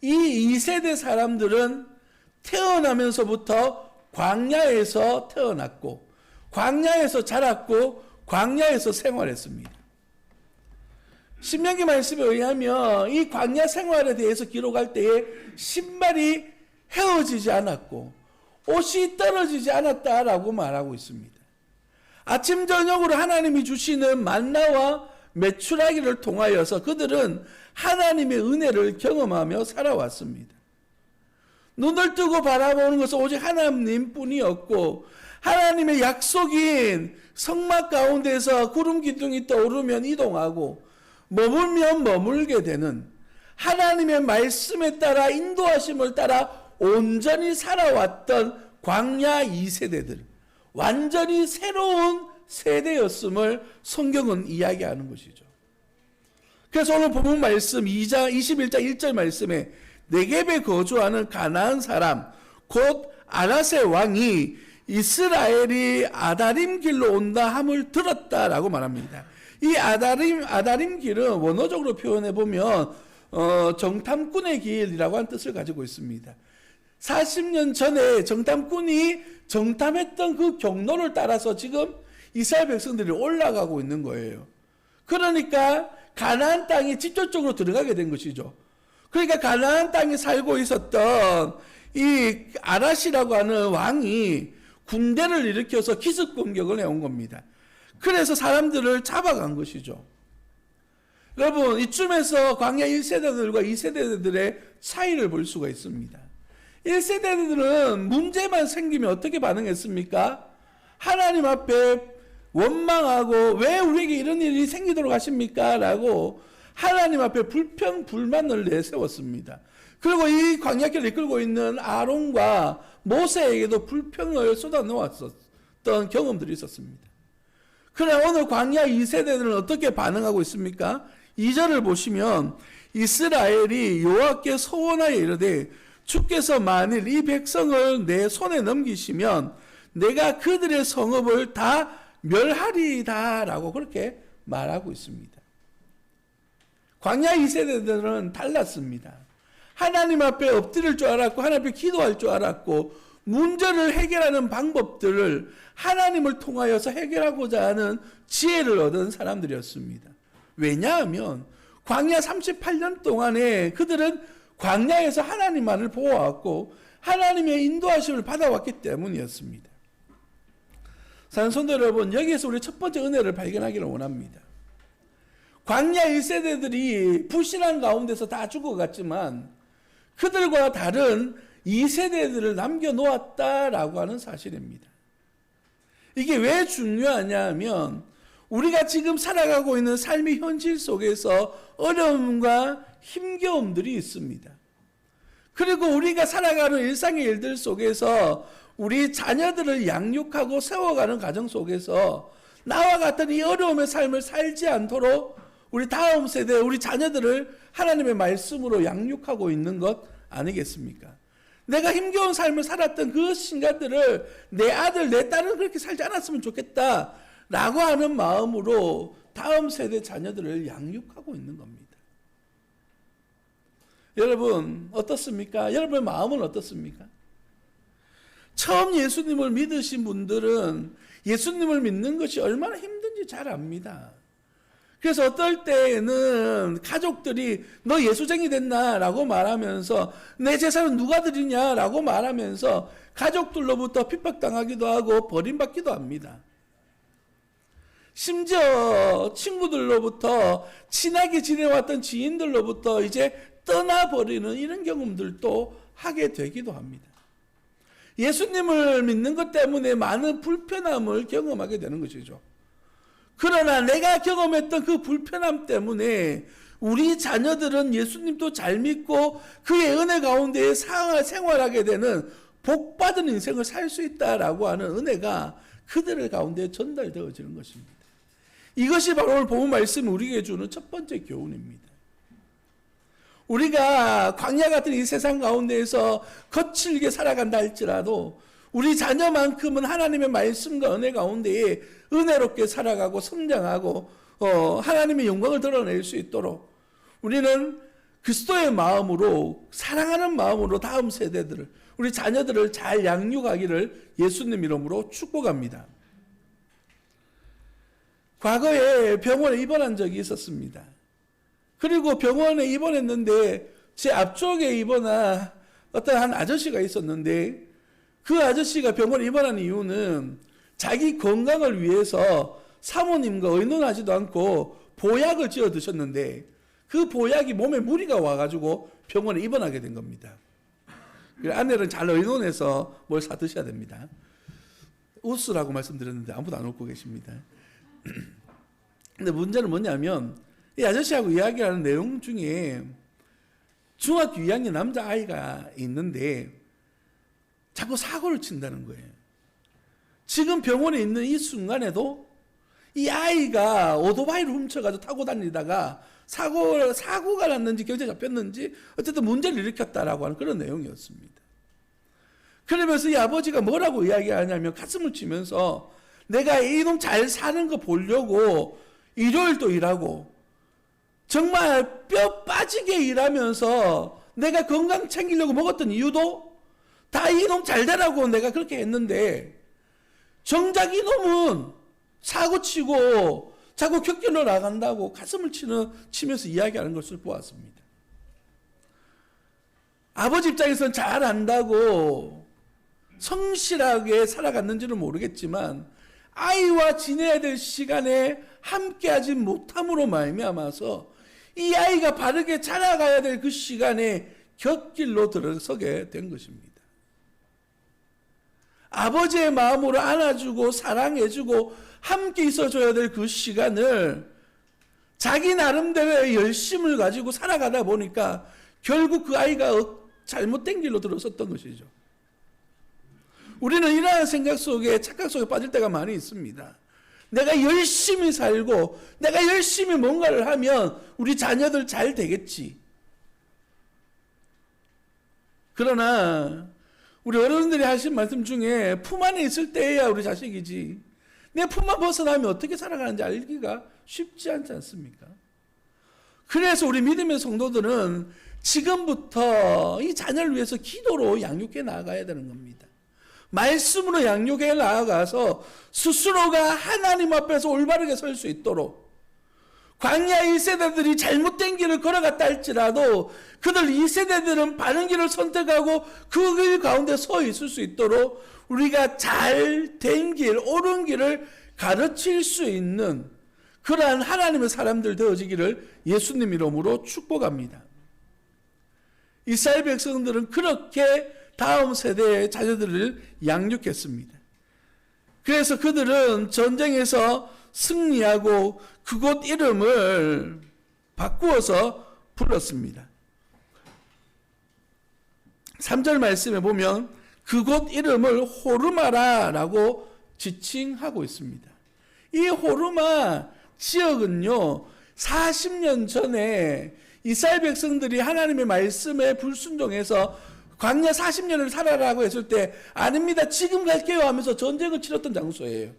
이 2세대 사람들은 태어나면서부터 광야에서 태어났고 광야에서 자랐고 광야에서 생활했습니다. 신명기 말씀에 의하면 이 광야 생활에 대해서 기록할 때에 신발이 헤어지지 않았고 옷이 떨어지지 않았다라고 말하고 있습니다. 아침 저녁으로 하나님이 주시는 만나와 메추라기를 통하여서 그들은 하나님의 은혜를 경험하며 살아왔습니다. 눈을 뜨고 바라보는 것은 오직 하나님뿐이었고 하나님의 약속인 성막 가운데서 구름 기둥이 떠오르면 이동하고 머물면 머물게 되는 하나님의 말씀에 따라 인도하심을 따라 온전히 살아왔던 광야 2세대들, 완전히 새로운 세대였음을 성경은 이야기하는 것이죠. 그래서 오늘 본문 말씀 21장 1절 말씀에 네겝에 거주하는 가나안 사람 곧 아낫의 왕이 이스라엘이 아다림 길로 온다 함을 들었다라고 말합니다. 이 아다림 길은 원어적으로 표현해 보면 정탐꾼의 길이라고 하는 뜻을 가지고 있습니다. 40년 전에 정탐꾼이 정탐했던 그 경로를 따라서 지금 이스라엘 백성들이 올라가고 있는 거예요. 그러니까 가나안 땅에 직접적으로 들어가게 된 것이죠. 그러니까 가나안 땅에 살고 있었던 이 아낫이라고 하는 왕이 군대를 일으켜서 기습 공격을 해온 겁니다. 그래서 사람들을 잡아간 것이죠. 여러분, 이쯤에서 광야 1세대들과 2세대들의 차이를 볼 수가 있습니다. 1세대들은 문제만 생기면 어떻게 반응했습니까? 하나님 앞에 원망하고 왜 우리에게 이런 일이 생기도록 하십니까? 라고 하나님 앞에 불평, 불만을 내세웠습니다. 그리고 이 광야길을 이끌고 있는 아론과 모세에게도 불평을 쏟아놓았었던 경험들이 있었습니다. 그러나 오늘 광야 2세대들은 어떻게 반응하고 있습니까? 2절을 보시면 이스라엘이 여호와께 소원하여 이르되 주께서 만일 이 백성을 내 손에 넘기시면 내가 그들의 성읍을 다 멸하리이다 라고 그렇게 말하고 있습니다. 광야 2세대들은 달랐습니다. 하나님 앞에 엎드릴 줄 알았고 하나님 앞에 기도할 줄 알았고 문제를 해결하는 방법들을 하나님을 통하여서 해결하고자 하는 지혜를 얻은 사람들이었습니다. 왜냐하면 광야 38년 동안에 그들은 광야에서 하나님만을 보아왔고 하나님의 인도하심을 받아왔기 때문이었습니다. 사랑하는 성도 여러분, 여기에서 우리 첫 번째 은혜를 발견하기를 원합니다. 광야 1세대들이 불신앙 가운데서 다 죽어갔지만 그들과 다른 2세대들을 남겨놓았다라고 하는 사실입니다. 이게 왜 중요하냐 하면 우리가 지금 살아가고 있는 삶의 현실 속에서 어려움과 힘겨움들이 있습니다. 그리고 우리가 살아가는 일상의 일들 속에서 우리 자녀들을 양육하고 세워가는 과정 속에서 나와 같은 이 어려움의 삶을 살지 않도록 우리 다음 세대, 우리 자녀들을 하나님의 말씀으로 양육하고 있는 것 아니겠습니까? 내가 힘겨운 삶을 살았던 그 순간들을 내 아들, 내 딸은 그렇게 살지 않았으면 좋겠다 라고 하는 마음으로 다음 세대 자녀들을 양육하고 있는 겁니다. 여러분 어떻습니까? 여러분의 마음은 어떻습니까? 처음 예수님을 믿으신 분들은 예수님을 믿는 것이 얼마나 힘든지 잘 압니다. 그래서 어떨 때에는 가족들이 너 예수쟁이 됐나? 라고 말하면서 내 재산은 누가 드리냐? 라고 말하면서 가족들로부터 핍박당하기도 하고 버림받기도 합니다. 심지어 친구들로부터 친하게 지내왔던 지인들로부터 이제 떠나버리는 이런 경험들도 하게 되기도 합니다. 예수님을 믿는 것 때문에 많은 불편함을 경험하게 되는 것이죠. 그러나 내가 경험했던 그 불편함 때문에 우리 자녀들은 예수님도 잘 믿고 그의 은혜 가운데 생활하게 되는 복받은 인생을 살 수 있다라고 하는 은혜가 그들의 가운데 전달되어지는 것입니다. 이것이 바로 오늘 본문 말씀 우리에게 주는 첫 번째 교훈입니다. 우리가 광야 같은 이 세상 가운데에서 거칠게 살아간다 할지라도 우리 자녀만큼은 하나님의 말씀과 은혜 가운데에 은혜롭게 살아가고 성장하고 하나님의 영광을 드러낼 수 있도록 우리는 그리스도의 마음으로 사랑하는 마음으로 다음 세대들을 우리 자녀들을 잘 양육하기를 예수님 이름으로 축복합니다. 과거에 병원에 입원한 적이 있었습니다. 그리고 병원에 입원했는데 제 앞쪽에 입원한 어떤 한 아저씨가 있었는데 그 아저씨가 병원에 입원한 이유는 자기 건강을 위해서 사모님과 의논하지도 않고 보약을 지어 드셨는데 그 보약이 몸에 무리가 와가지고 병원에 입원하게 된 겁니다. 아내는 잘 의논해서 뭘 사 드셔야 됩니다. 웃으라고 말씀드렸는데 아무도 안 웃고 계십니다. 근데 문제는 뭐냐면 이 아저씨하고 이야기하는 내용 중에 중학교 2학년 남자아이가 있는데 자꾸 사고를 친다는 거예요. 지금 병원에 있는 이 순간에도 이 아이가 오토바이를 훔쳐가지고 타고 다니다가 사고가 났는지 경찰 잡혔는지 어쨌든 문제를 일으켰다라고 하는 그런 내용이었습니다. 그러면서 이 아버지가 뭐라고 이야기하냐면 가슴을 치면서 내가 이놈 잘 사는 거 보려고 일요일도 일하고 정말 뼈 빠지게 일하면서 내가 건강 챙기려고 먹었던 이유도 다 이놈 잘 되라고 내가 그렇게 했는데 정작 이놈은 사고치고 자꾸 격결로 나간다고 가슴을 치면서 이야기하는 것을 보았습니다. 아버지 입장에서는 잘 안다고 성실하게 살아갔는지는 모르겠지만 아이와 지내야 될 시간에 함께하지 못함으로 말미암아서 이 아이가 바르게 자라가야 될 그 시간에 곁길로 들어서게 된 것입니다. 아버지의 마음으로 안아주고 사랑해주고 함께 있어줘야 될 그 시간을 자기 나름대로의 열심을 가지고 살아가다 보니까 결국 그 아이가 잘못된 길로 들어섰던 것이죠. 우리는 이러한 생각 속에 착각 속에 빠질 때가 많이 있습니다. 내가 열심히 살고 내가 열심히 뭔가를 하면 우리 자녀들 잘 되겠지. 그러나 우리 어른들이 하신 말씀 중에 품 안에 있을 때야 우리 자식이지 내 품만 벗어나면 어떻게 살아가는지 알기가 쉽지 않지 않습니까? 그래서 우리 믿음의 성도들은 지금부터 이 자녀를 위해서 기도로 양육해 나가야 되는 겁니다. 말씀으로 양육해 나아가서 스스로가 하나님 앞에서 올바르게 설 수 있도록 광야 1세대들이 잘못된 길을 걸어갔다 할지라도 그들 2세대들은 바른 길을 선택하고 그 길 가운데 서 있을 수 있도록 우리가 잘된 길, 옳은 길을 가르칠 수 있는 그러한 하나님의 사람들 되어지기를 예수님 이름으로 축복합니다. 이스라엘 백성들은 그렇게 다음 세대의 자녀들을 양육했습니다. 그래서 그들은 전쟁에서 승리하고 그곳 이름을 바꾸어서 불렀습니다. 3절 말씀에 보면 그곳 이름을 호르마라라고 지칭하고 있습니다. 이 호르마 지역은요, 40년 전에 이스라엘 백성들이 하나님의 말씀에 불순종해서 광야 40년을 살아라고 했을 때 아닙니다, 지금 갈게요 하면서 전쟁을 치렀던 장소예요.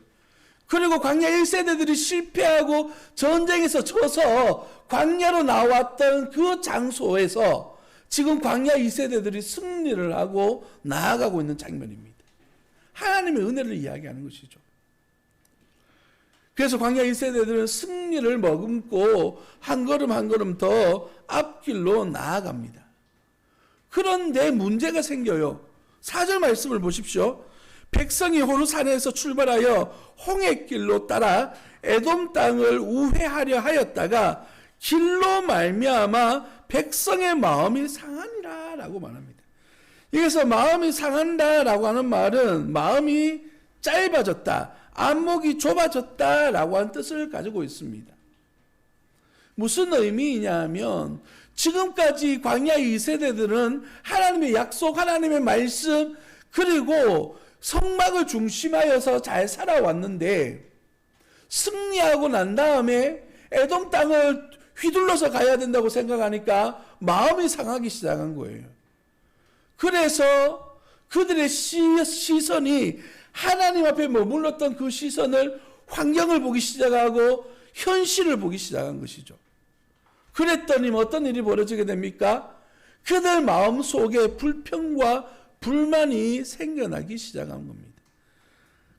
그리고 광야 1세대들이 실패하고 전쟁에서 져서 광야로 나왔던 그 장소에서 지금 광야 2세대들이 승리를 하고 나아가고 있는 장면입니다. 하나님의 은혜를 이야기하는 것이죠. 그래서 광야 1세대들은 승리를 머금고 한 걸음 한 걸음 더 앞길로 나아갑니다. 그런데 문제가 생겨요. 4절 말씀을 보십시오. 백성이 호르산에서 출발하여 홍해길로 따라 에돔 땅을 우회하려 하였다가 길로 말미암아 백성의 마음이 상하니라 라고 말합니다. 여기서 마음이 상한다라고 하는 말은 마음이 짧아졌다, 안목이 좁아졌다 라고 하는 뜻을 가지고 있습니다. 무슨 의미이냐 하면 지금까지 광야 2세대들은 하나님의 약속, 하나님의 말씀, 그리고 성막을 중심하여서 잘 살아왔는데 승리하고 난 다음에 에돔 땅을 휘둘러서 가야 된다고 생각하니까 마음이 상하기 시작한 거예요. 그래서 그들의 시선이 하나님 앞에 머물렀던 그 시선을 환경을 보기 시작하고 현실을 보기 시작한 것이죠. 그랬더니 어떤 일이 벌어지게 됩니까? 그들 마음 속에 불평과 불만이 생겨나기 시작한 겁니다.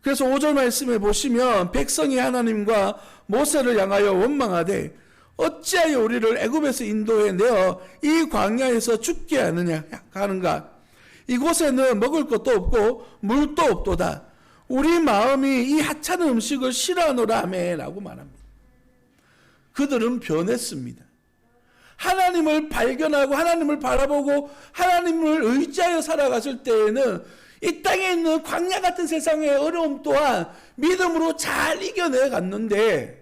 그래서 5절 말씀에 보시면 백성이 하나님과 모세를 향하여 원망하되 어찌하여 우리를 애굽에서 인도해 내어 이 광야에서 죽게 하는가? 이곳에는 먹을 것도 없고 물도 없도다. 우리 마음이 이 하찮은 음식을 싫어하노라 하매 라고 말합니다. 그들은 변했습니다. 하나님을 발견하고 하나님을 바라보고 하나님을 의지하여 살아갔을 때에는 이 땅에 있는 광야 같은 세상의 어려움 또한 믿음으로 잘 이겨내 갔는데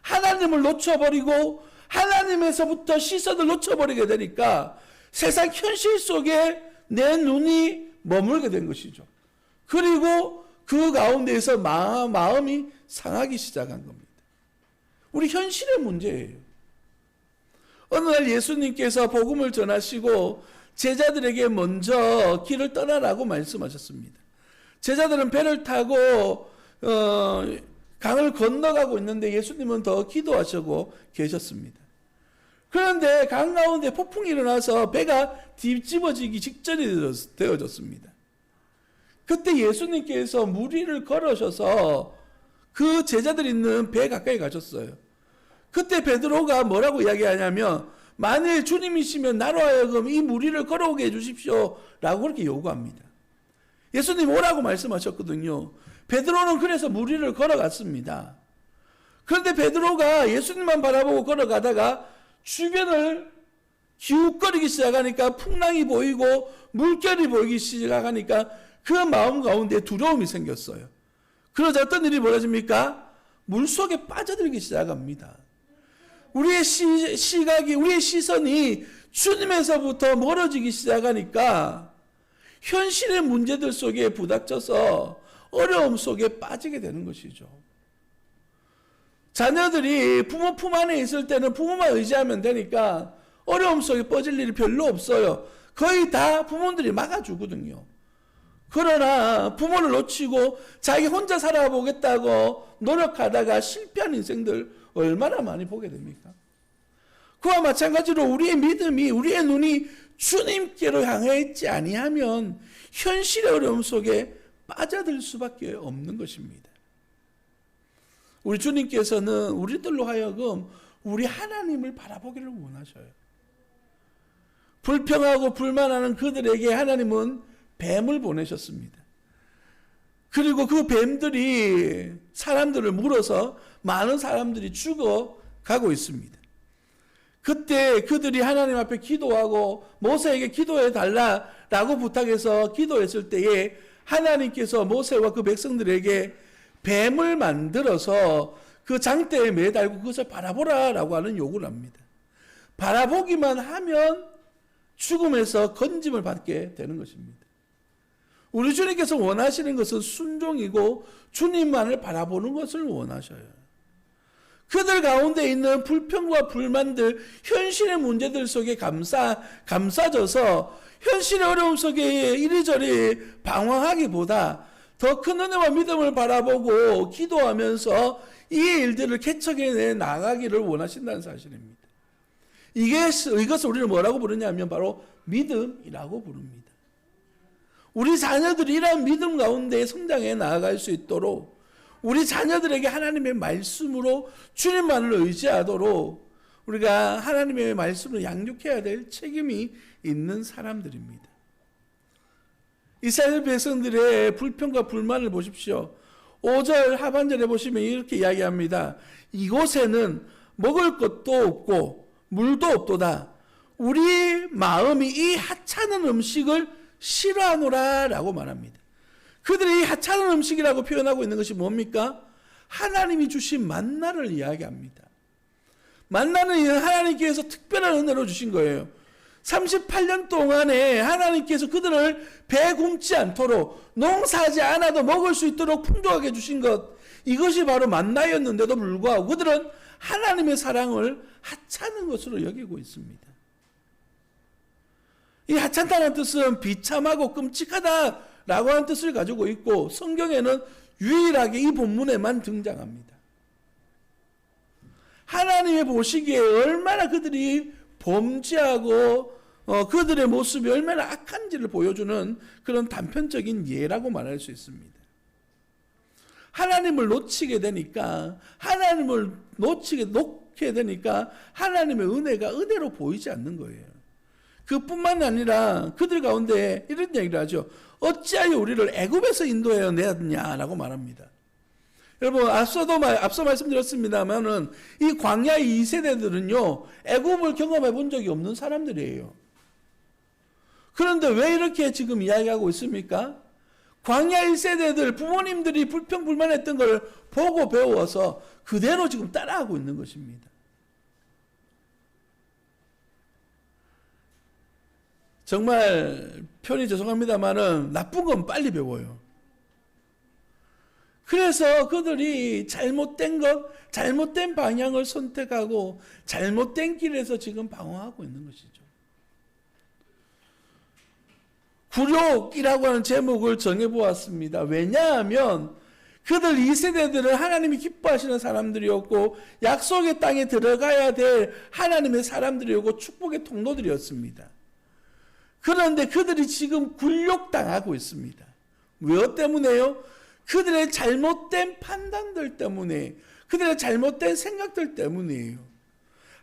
하나님을 놓쳐버리고 하나님에서부터 시선을 놓쳐버리게 되니까 세상 현실 속에 내 눈이 머물게 된 것이죠. 그리고 그 가운데에서 마음이 상하기 시작한 겁니다. 우리 현실의 문제예요. 어느 날 예수님께서 복음을 전하시고 제자들에게 먼저 길을 떠나라고 말씀하셨습니다. 제자들은 배를 타고 강을 건너가고 있는데 예수님은 더 기도하시고 계셨습니다. 그런데 강 가운데 폭풍이 일어나서 배가 뒤집어지기 직전이 되어졌습니다. 그때 예수님께서 물 위를 걸으셔서 그 제자들 있는 배 가까이 가셨어요. 그때 베드로가 뭐라고 이야기하냐면 만일 주님이시면 나로 하여금 이 물 위를 걸어오게 해주십시오 라고 그렇게 요구합니다. 예수님 오라고 말씀하셨거든요. 베드로는 그래서 물 위를 걸어갔습니다. 그런데 베드로가 예수님만 바라보고 걸어가다가 주변을 기웃거리기 시작하니까 풍랑이 보이고 물결이 보이기 시작하니까 그 마음 가운데 두려움이 생겼어요. 그러자 어떤 일이 벌어집니까? 물속에 빠져들기 시작합니다. 우리의 시각이, 우리의 시선이 주님에서부터 멀어지기 시작하니까 현실의 문제들 속에 부닥쳐서 어려움 속에 빠지게 되는 것이죠. 자녀들이 부모 품 안에 있을 때는 부모만 의지하면 되니까 어려움 속에 빠질 일이 별로 없어요. 거의 다 부모들이 막아주거든요. 그러나 부모를 놓치고 자기 혼자 살아보겠다고 노력하다가 실패한 인생들 얼마나 많이 보게 됩니까? 그와 마찬가지로 우리의 믿음이, 우리의 눈이 주님께로 향해 있지 아니하면 현실의 어려움 속에 빠져들 수밖에 없는 것입니다. 우리 주님께서는 우리들로 하여금 우리 하나님을 바라보기를 원하셔요. 불평하고 불만하는 그들에게 하나님은 뱀을 보내셨습니다. 그리고 그 뱀들이 사람들을 물어서 많은 사람들이 죽어가고 있습니다. 그때 그들이 하나님 앞에 기도하고 모세에게 기도해 달라라고 부탁해서 기도했을 때에 하나님께서 모세와 그 백성들에게 뱀을 만들어서 그 장대에 매달고 그것을 바라보라라고 하는 요구를 합니다. 바라보기만 하면 죽음에서 건짐을 받게 되는 것입니다. 우리 주님께서 원하시는 것은 순종이고 주님만을 바라보는 것을 원하셔요. 그들 가운데 있는 불평과 불만들, 현실의 문제들 속에 감싸져서 현실의 어려움 속에 이리저리 방황하기보다 더 큰 은혜와 믿음을 바라보고 기도하면서 이 일들을 개척해 나가기를 원하신다는 사실입니다. 이것을 우리는 뭐라고 부르냐면 바로 믿음이라고 부릅니다. 우리 자녀들이 이러한 믿음 가운데 성장해 나아갈 수 있도록 우리 자녀들에게 하나님의 말씀으로 주님만을 의지하도록 우리가 하나님의 말씀을 양육해야 될 책임이 있는 사람들입니다. 이스라엘 백성들의 불평과 불만을 보십시오. 5절 하반절에 보시면 이렇게 이야기합니다. 이곳에는 먹을 것도 없고 물도 없도다. 우리 마음이 이 하찮은 음식을 싫어하노라 라고 말합니다. 그들이 이 하찮은 음식이라고 표현하고 있는 것이 뭡니까? 하나님이 주신 만나를 이야기합니다. 만나는 하나님께서 특별한 은혜로 주신 거예요. 38년 동안에 하나님께서 그들을 배 굶지 않도록 농사하지 않아도 먹을 수 있도록 풍족하게 주신 것, 이것이 바로 만나였는데도 불구하고 그들은 하나님의 사랑을 하찮은 것으로 여기고 있습니다. 이 하찮다는 뜻은 비참하고 끔찍하다라고 하는 뜻을 가지고 있고 성경에는 유일하게 이 본문에만 등장합니다. 하나님의 보시기에 얼마나 그들이 범죄하고 그들의 모습이 얼마나 악한지를 보여주는 그런 단편적인 예라고 말할 수 있습니다. 하나님을 놓치게 되니까 놓게 되니까 하나님의 은혜가 은혜로 보이지 않는 거예요. 그뿐만 아니라 그들 가운데 이런 얘기를 하죠. 어찌하여 우리를 애굽에서 인도하여 내었냐라고 말합니다. 여러분 앞서 말씀드렸습니다만은 이 광야의 2세대들은요 애굽을 경험해 본 적이 없는 사람들이에요. 그런데 왜 이렇게 지금 이야기하고 있습니까? 광야 1세대들 부모님들이 불평불만했던 걸 보고 배워서 그대로 지금 따라하고 있는 것입니다. 정말 편히 죄송합니다만은 나쁜 건 빨리 배워요. 그래서 그들이 잘못된 방향을 선택하고 잘못된 길에서 지금 방황하고 있는 것이죠. 굴욕이라고 하는 제목을 정해보았습니다. 왜냐하면 그들 2세대들은 하나님이 기뻐하시는 사람들이었고 약속의 땅에 들어가야 될 하나님의 사람들이었고 축복의 통로들이었습니다. 그런데 그들이 지금 굴욕당하고 있습니다. 왜 때문에요? 그들의 잘못된 판단들 때문에, 그들의 잘못된 생각들 때문이에요.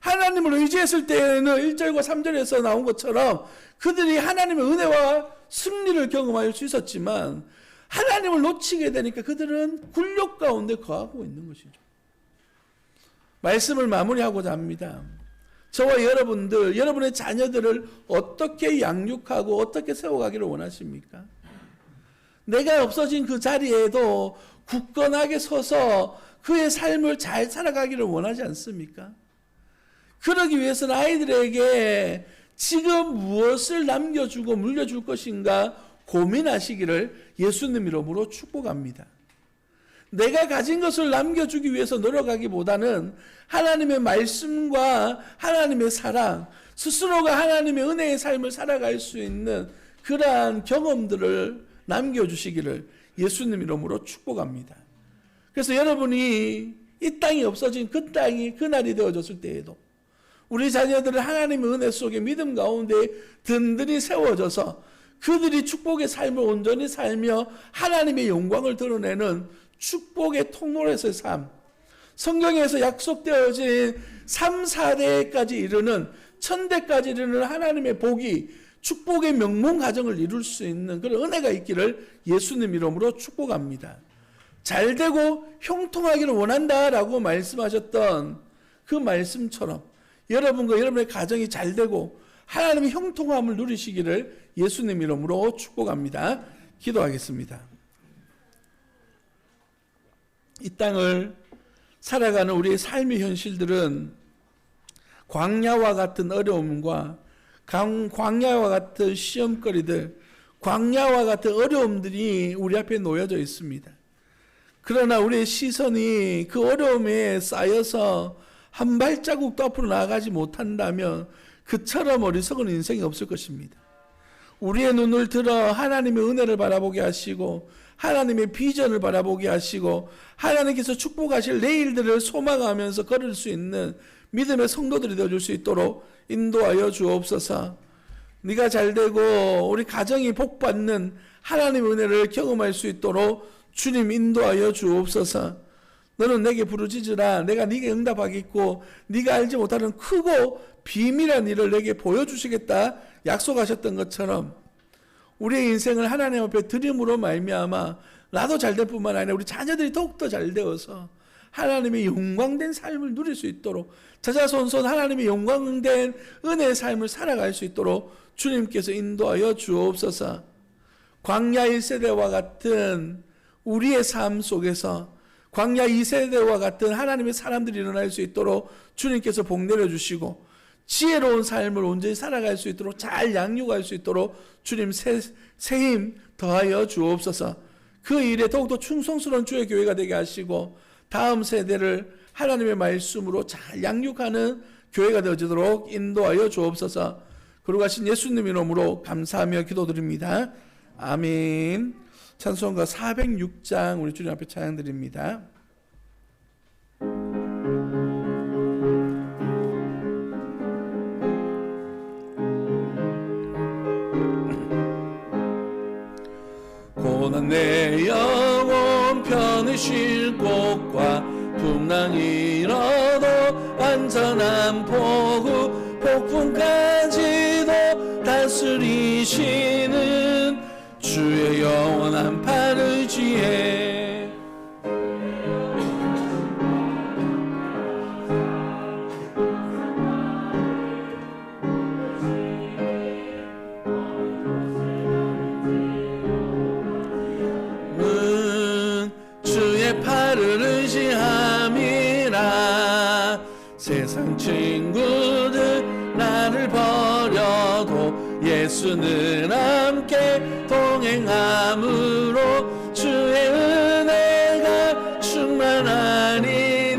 하나님을 의지했을 때에는 1절과 3절에서 나온 것처럼 그들이 하나님의 은혜와 승리를 경험할 수 있었지만 하나님을 놓치게 되니까 그들은 굴욕 가운데 거하고 있는 것이죠. 말씀을 마무리하고자 합니다. 저와 여러분들, 여러분의 자녀들을 어떻게 양육하고 어떻게 세워가기를 원하십니까? 내가 없어진 그 자리에도 굳건하게 서서 그의 삶을 잘 살아가기를 원하지 않습니까? 그러기 위해서는 아이들에게 지금 무엇을 남겨주고 물려줄 것인가 고민하시기를 예수님 이름으로 축복합니다. 내가 가진 것을 남겨주기 위해서 노력하기보다는 하나님의 말씀과 하나님의 사랑, 스스로가 하나님의 은혜의 삶을 살아갈 수 있는 그러한 경험들을 남겨주시기를 예수님 이름으로 축복합니다. 그래서 여러분이 이 땅이 없어진 그 땅이 그날이 되어졌을 때에도 우리 자녀들은 하나님의 은혜 속에 믿음 가운데 든든히 세워져서 그들이 축복의 삶을 온전히 살며 하나님의 영광을 드러내는 축복의 통로에서의 삶, 성경에서 약속되어진 3, 4대까지 이르는 1000대까지 이르는 하나님의 복이 축복의 명문 가정을 이룰 수 있는 그런 은혜가 있기를 예수님 이름으로 축복합니다. 잘되고 형통하기를 원한다라고 말씀하셨던 그 말씀처럼 여러분과 여러분의 가정이 잘되고 하나님의 형통함을 누리시기를 예수님 이름으로 축복합니다. 기도하겠습니다. 이 땅을 살아가는 우리의 삶의 현실들은 광야와 같은 어려움과 광야와 같은 시험거리들, 광야와 같은 어려움들이 우리 앞에 놓여져 있습니다. 그러나 우리의 시선이 그 어려움에 쌓여서 한 발자국도 앞으로 나아가지 못한다면 그처럼 어리석은 인생이 없을 것입니다. 우리의 눈을 들어 하나님의 은혜를 바라보게 하시고 하나님의 비전을 바라보게 하시고 하나님께서 축복하실 내일들을 소망하면서 걸을 수 있는 믿음의 성도들이 되어줄 수 있도록 인도하여 주옵소서. 네가 잘되고 우리 가정이 복받는 하나님의 은혜를 경험할 수 있도록 주님 인도하여 주옵소서. 너는 내게 부르짖으라. 내가 네게 응답하겠고 네가 알지 못하는 크고 비밀한 일을 내게 보여주시겠다 약속하셨던 것처럼 우리의 인생을 하나님 앞에 드림으로 말미암아 나도 잘될 뿐만 아니라 우리 자녀들이 더욱더 잘되어서 하나님의 영광된 삶을 누릴 수 있도록 자자손손 하나님의 영광된 은혜의 삶을 살아갈 수 있도록 주님께서 인도하여 주옵소서. 광야 1세대와 같은 우리의 삶 속에서 광야 2세대와 같은 하나님의 사람들이 일어날 수 있도록 주님께서 복 내려주시고 지혜로운 삶을 온전히 살아갈 수 있도록 잘 양육할 수 있도록 주님 새 힘 더하여 주옵소서. 그 일에 더욱더 충성스러운 주의 교회가 되게 하시고 다음 세대를 하나님의 말씀으로 잘 양육하는 교회가 되어지도록 인도하여 주옵소서. 거룩하신 예수님 이름으로 감사하며 기도드립니다. 아멘. 찬송가 406장 우리 주님 앞에 찬양드립니다. 고난 내 영혼 편히 쉴 곳과 풍랑 일어도 안전한 포구 폭풍까지도 다스리시는 주의 영원한 팔을 지혜 주의 팔을 의지함이라. 세상 친구들 나를 버려도 예수는 함께 동행함으로 주의 은혜가 충만하리니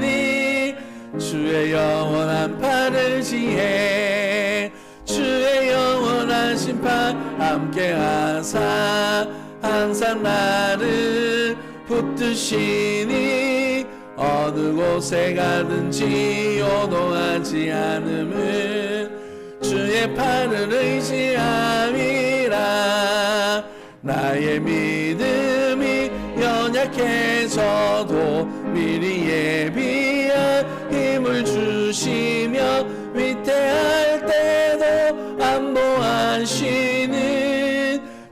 주의 영원한 팔을 지혜 주의 영원한 심판 함께 하사 항상 나를 붙드시니 어느 곳에 가든지 요동하지 않음은 주의 팔을 의지함이라. 나의 믿음이 연약해져도 미리 예비한 힘을 주시며 위태할 때도 안보하시는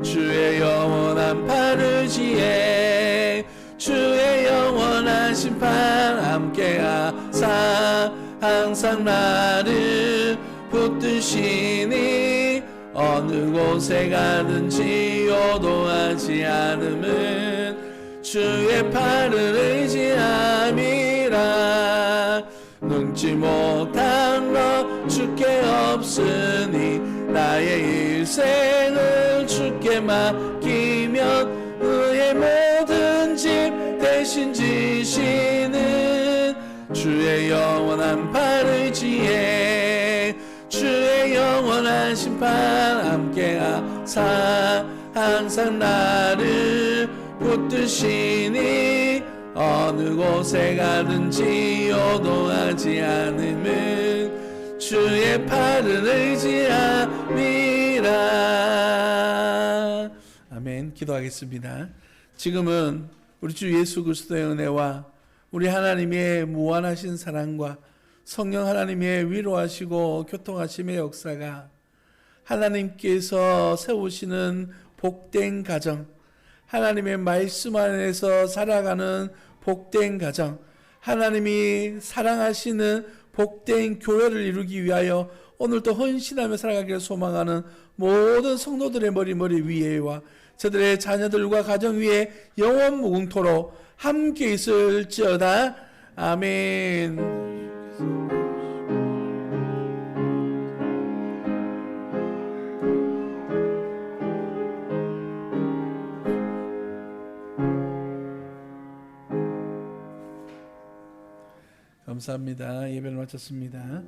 주의 영원한 팔을 지혜 주의 영원한 심판 함께 하사 항상 나를 붙드시니 어느 곳에 가든지 요동하지 않음은 주의 팔을 의지함이라. 능지 못한 것 주께 없으니 나의 일생을 주께 맡기면 의의 모든 짐 대신 지시는 주의 영원한 팔을 지혜 주의 영원한 심판 함께 하사 항상 나를 붙드시니 어느 곳에 가든지 요동하지 않음은 주의 팔을 의지함이라. 아멘. 기도하겠습니다. 지금은 우리 주 예수 그리스도의 은혜와 우리 하나님의 무한하신 사랑과 성령 하나님의 위로하시고 교통하심의 역사가 하나님께서 세우시는 복된 가정, 하나님의 말씀 안에서 살아가는 복된 가정, 하나님이 사랑하시는 복된 교회를 이루기 위하여 오늘도 헌신하며 살아가기를 소망하는 모든 성도들의 머리 위에와 저들의 자녀들과 가정 위에 영원 무궁토록 함께 있을지어다. 아멘. 감사합니다. 예배를 마쳤습니다.